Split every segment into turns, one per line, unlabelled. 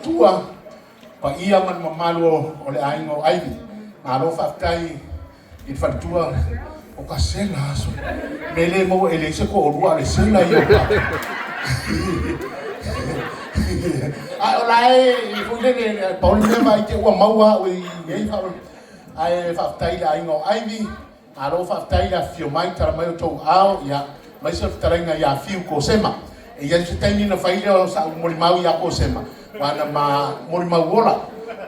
tua pa ia man mamalo o le aingo aivi. Malo whaftai i whantua o ka sela aso. Mele mo ele se ko orua le sela i o ka. Ai o lai i fuile pauli mema i te ua maua o i ei whaon. Ai whaftai le aingo aivi. Malo whaftai le fio mai tara mai o tau ao ia. Mai se Fetalaiga ia fiu Kosema. E ia se taimi na whaile o sa morimau ia Kosema. Wana ma morimau ola.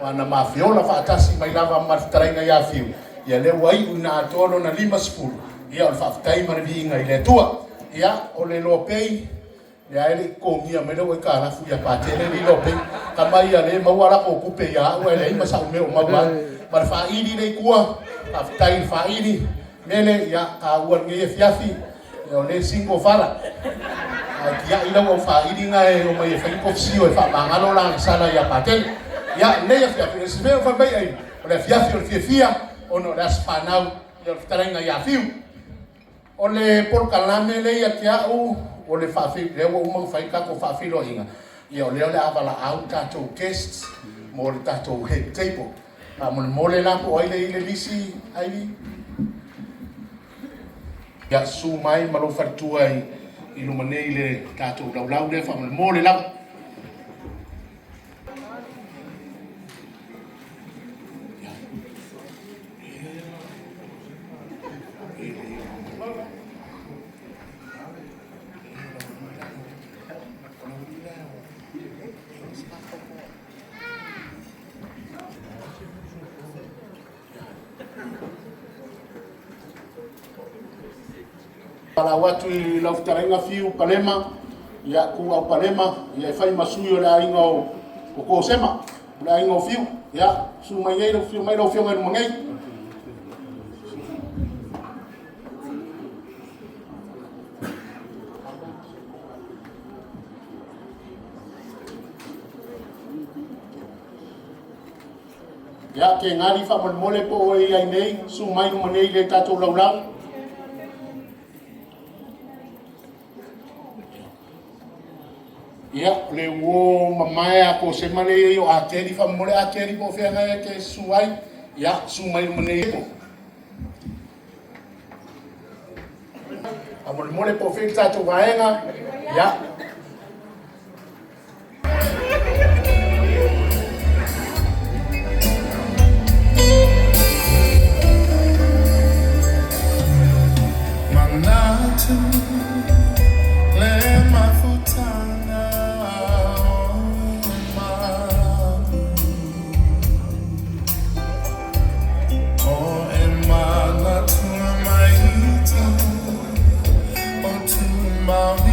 Wana ma fiola whaatasi mai lava ma Fetalaiga ia fiu. Ia le wai una atolo na 5 sepulu. Ia o le whaftai marivi inga i le tua. Ia o le lopei. Ia ele kongia me le wai ka alafu ia Patele li lopei. Kamai ia le mauara ko kupe ia. Ua ele ima sa umeo maua. Ma le whaili le kua. Whaftai le whaili. Mele ia ka uan nge fiafi. O le singo fala. Kia ila o whaili nga e o mai e whaikofisi o e whamangalo lang sala ia Patele. Ia le ia fiafi. E se veo whambai ai. O le fiafi o le fiafia. Ono le aspanau i o Fetalaiga ia fiu. O le porkalame le ia te au o le whawhi, le ua umau whaikako whawhilo inga. Ia o leo le awala au tātou guests mo le tātou head table. Mo le lako aile i le lisi aivi. Ia su mai malo wharitua i lumanei le tātou laulau le whamale mo le lako. Para watu i lau Fetalaiga fiu Palema, ia ku au Palema, ia whai masui o le ainga o Kosema, le ainga o fiu, ia su mai ei lau fiu mai lau fiu ngai mangai. Ia ke ngari wha mole po o i ai nei, su mai no manei le tātou laulau. Ia, le uo mamae a Kosema le o a keri whamole a keri po whianga e ke suai. Ia, sumai mane po. A mole po whing tātou waenga. Ia. Manatu, le mafutana. Tuimavave.